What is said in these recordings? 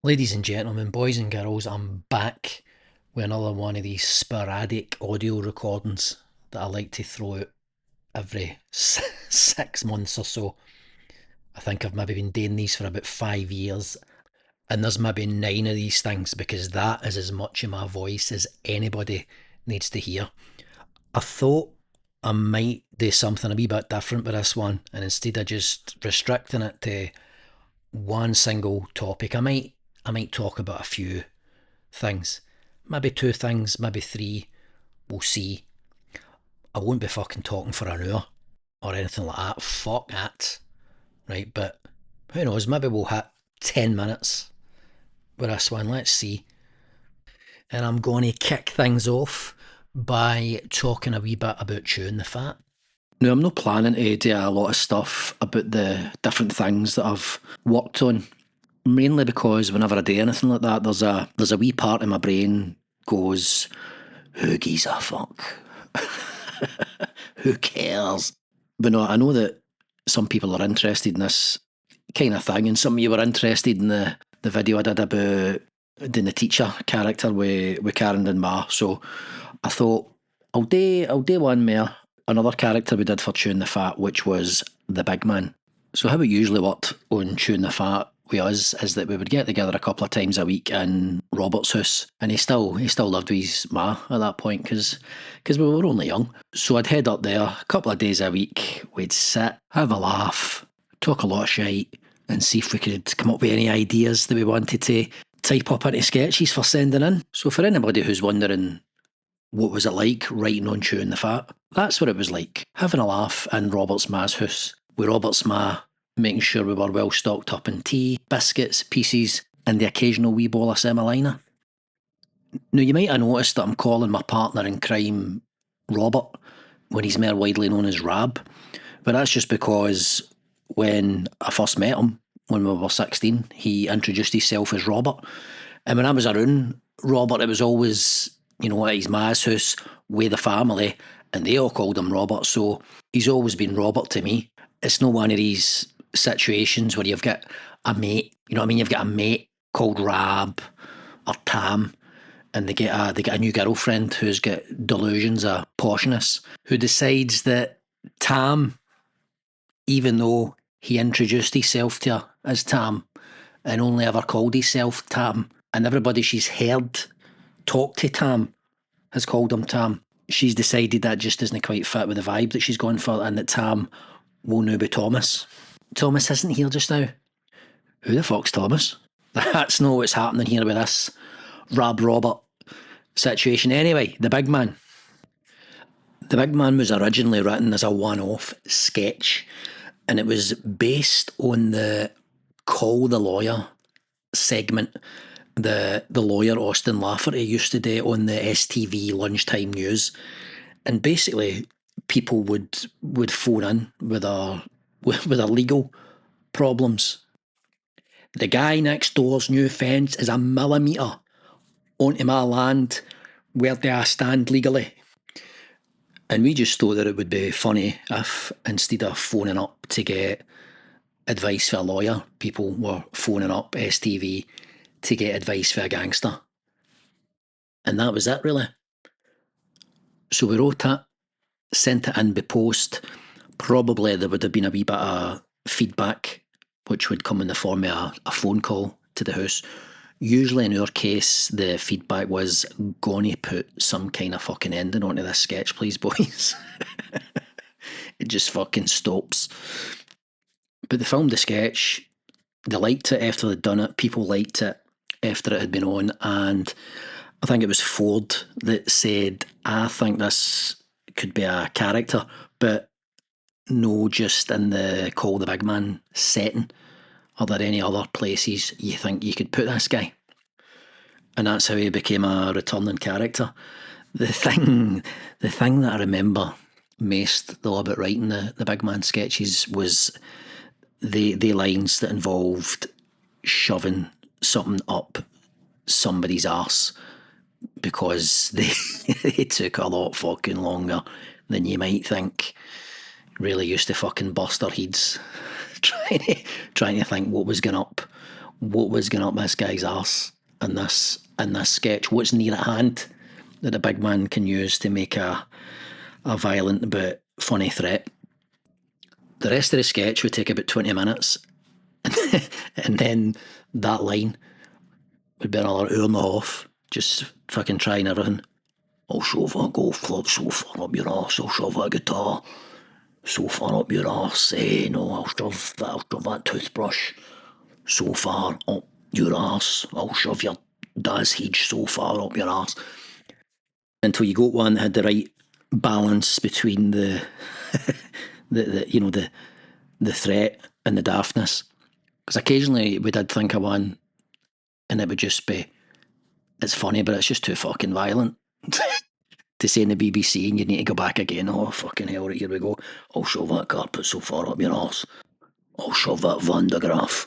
Ladies and gentlemen, boys and girls, I'm back with another one of these sporadic audio recordings that I like to throw out every 6 months or so. I think I've maybe been doing these for about 5 years, and there's maybe 9 of these things because that is as much of my voice as anybody needs to hear. I thought I might do something a wee bit different with this one, and instead of just restricting it to one single topic, I might talk about a few things. Maybe two things, maybe three. We'll see. I won't be fucking talking for an hour or anything like that. Fuck that. Right, but who knows? Maybe we'll hit 10 minutes with this one. Let's see. And I'm going to kick things off by talking a wee bit about chewing the fat. Now, I'm not planning to do a lot of stuff about the different things that I've worked on, mainly because whenever I do anything like that, there's a wee part of my brain goes, who gives a fuck? Who cares? But no, I know that some people are interested in this kind of thing, and some of you were interested in the video I did about doing the teacher character with Karen and Ma. So I thought I'll do one more, another character we did for Chewing the Fat, which was the big man. So how it usually worked on Chewing the Fat with us is that we would get together a couple of times a week in Robert's house, and he still lived with his ma at that point because we were only young. So I'd head up there a couple of days a week. We'd sit, have a laugh, talk a lot of shite, and see if we could come up with any ideas that we wanted to type up into sketches for sending in. So for anybody who's wondering what was it like writing on Chewing the Fat, that's what it was like, having a laugh in Robert's ma's house, with Robert's ma making sure we were well stocked up in tea, biscuits, pieces, and the occasional wee bowl of semolina. Now, you might have noticed that I'm calling my partner in crime Robert when he's more widely known as Rab, but that's just because when I first met him, when we were 16, he introduced himself as Robert. And when I was around Robert, it was always, at his ma's house with the family, and they all called him Robert. So he's always been Robert to me. It's not one of these situations where you've got a mate, you know what I mean? You've got a mate called Rab or Tam, and they get a new girlfriend who's got delusions of poshness, who decides that Tam, even though he introduced himself to her as Tam and only ever called himself Tam, and everybody she's heard talk to Tam has called him Tam, she's decided that just doesn't quite fit with the vibe that she's going for, and that Tam will now be Thomas. Thomas isn't here just now. Who the fuck's Thomas? That's not what's happening here with this Rab Robert situation. Anyway, the big man. The big man was originally written as a one-off sketch, and it was based on the Call the Lawyer segment the lawyer Austin Lafferty used to do on the STV lunchtime news. And basically people would phone in with their legal problems. The guy next door's new fence is a millimetre onto my land. Where do I stand legally? And we just thought that it would be funny if, instead of phoning up to get advice for a lawyer, people were phoning up STV to get advice for a gangster. And that was it, really. So we wrote it, sent it in by post. Probably there would have been a wee bit of feedback, which would come in the form of a phone call to the house. Usually in our case, the feedback was, gonna put some kind of fucking ending onto this sketch, please, boys. It just fucking stops. But they filmed the sketch. They liked it after they'd done it. People liked it after it had been on. And I think it was Ford that said, I think this could be a character, but no just in the Call the Big Man setting. Are there any other places you think you could put this guy? And that's how he became a returning character. The thing that I remember most though about writing the Big Man sketches was the lines that involved shoving something up somebody's arse, because they took a lot fucking longer than you might think. Really used to fucking bust their heads trying to think what was going up what was going up this guy's arse in this sketch, what's near at hand that the big man can use to make a violent but funny threat. The rest of the sketch would take about 20 minutes, and then that line would be another hour and a half, just fucking trying everything. I'll shove a golf club so far up your arse, I'll shove a guitar so far up your arse, no, I'll shove that toothbrush so far up your arse, I'll shove your das hedge so far up your arse. Until you got one that had the right balance between the the threat and the daftness. Because occasionally we did think of one and it would just be, it's funny, but it's just too fucking violent to say in the BBC, and you need to go back again. Oh, fucking hell, right, here we go. I'll shove that carpet so far up your arse. I'll shove that Van de Graaff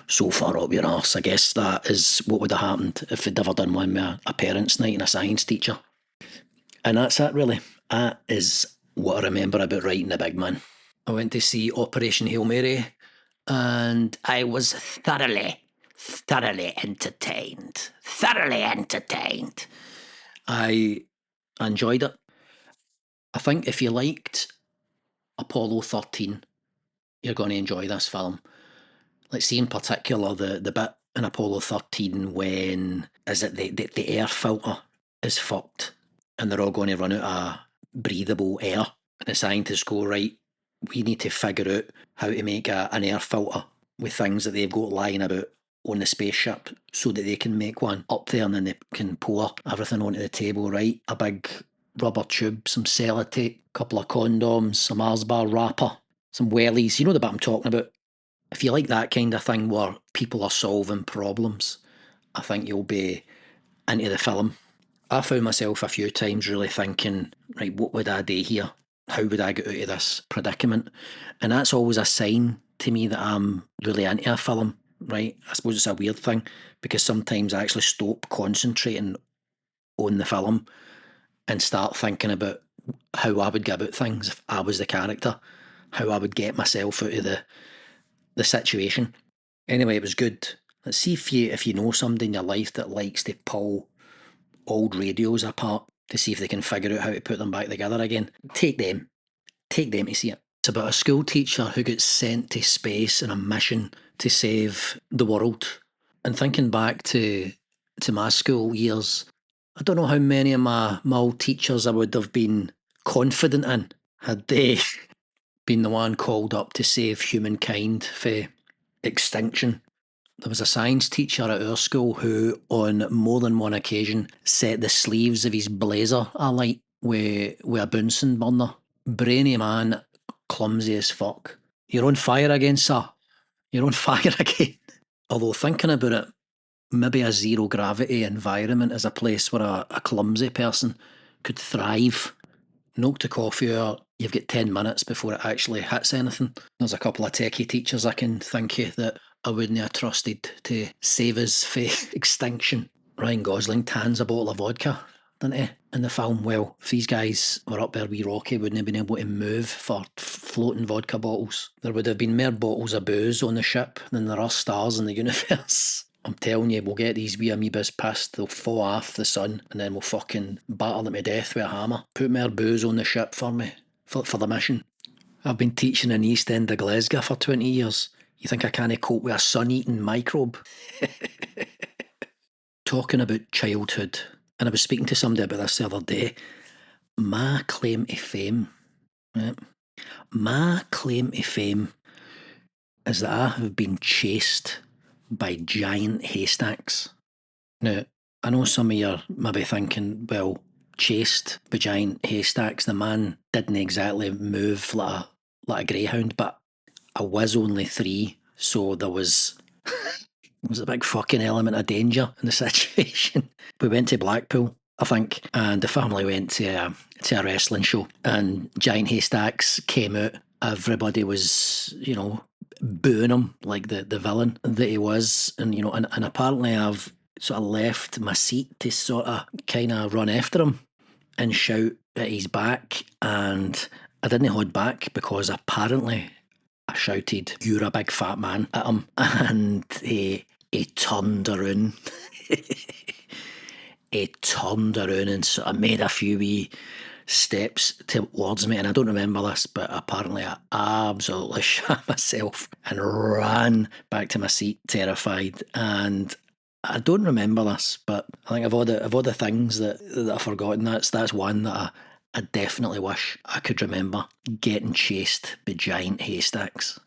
so far up your arse. I guess that is what would have happened if we'd ever done one with a parents' night and a science teacher. And that's it, really. That is what I remember about writing The Big Man. I went to see Operation Hail Mary, and I was thoroughly entertained. Thoroughly entertained. I enjoyed it. I think if you liked Apollo 13, you're going to enjoy this film. Let's see in particular the bit in Apollo 13 when the air filter is fucked and they're all going to run out of breathable air. And the scientists go, right, we need to figure out how to make an air filter with things that they've got lying about on the spaceship so that they can make one up there, and then they can pour everything onto the table, right? A big rubber tube, some sellotape, a couple of condoms, some Mars bar wrapper, some wellies. You know the bit I'm talking about. If you like that kind of thing where people are solving problems, I think you'll be into the film. I found myself a few times really thinking, right, what would I do here? How would I get out of this predicament? And that's always a sign to me that I'm really into a film, right? I suppose it's a weird thing because sometimes I actually stop concentrating on the film and start thinking about how I would go about things if I was the character, how I would get myself out of the situation. Anyway, it was good. Let's see if you know somebody in your life that likes to pull old radios apart to see if they can figure out how to put them back together again. Take them to see it. It's about a school teacher who gets sent to space on a mission to save the world. And thinking back to my school years, I don't know how many of my old teachers I would have been confident in had they been the one called up to save humankind for extinction. There was a science teacher at our school who, on more than one occasion, set the sleeves of his blazer alight with a Bunsen burner. Brainy man, clumsy as fuck. You're on fire again, sir. You're on fire again. Although thinking about it, maybe a zero gravity environment is a place where a clumsy person could thrive. Knock the coffee out, you've got 10 minutes before it actually hits anything. There's a couple of techie teachers I can think of that I wouldn't have trusted to save us from extinction. Ryan Gosling tans a bottle of vodka, doesn't he, in the film? Well, if these guys were up there with Rocky, wouldn't have been able to move for floating vodka bottles. There would have been more bottles of booze on the ship than there are stars in the universe. I'm telling you, we'll get these wee amoebas pissed, they'll fall off the sun, and then we'll fucking batter them to death with a hammer. Put more booze on the ship for me, for the mission. I've been teaching in the East End of Glasgow for 20 years. You think I can't cope with a sun-eating microbe? Talking about childhood, and I was speaking to somebody about this the other day. My claim to fame, right? My claim to fame is that I have been chased by giant haystacks. Now, I know some of you are maybe thinking, well, chased by giant haystacks, the man didn't exactly move like a greyhound, but I was only 3, so there was a big fucking element of danger in the situation. We went to Blackpool, I think, and the family went to a wrestling show, and giant haystacks came out. Everybody was, booing him like the villain that he was, and and apparently I've sort of left my seat to sort of kind of run after him and shout at his back, and I didn't hold back because apparently I shouted, "You're a big fat man," at him, and he he turned around. He turned around and sort of made a few wee steps towards me, and I don't remember this, but apparently I absolutely shot myself and ran back to my seat terrified. And I don't remember this, but I think of all the things that I've forgotten, that's one that I definitely wish I could remember: getting chased by giant haystacks.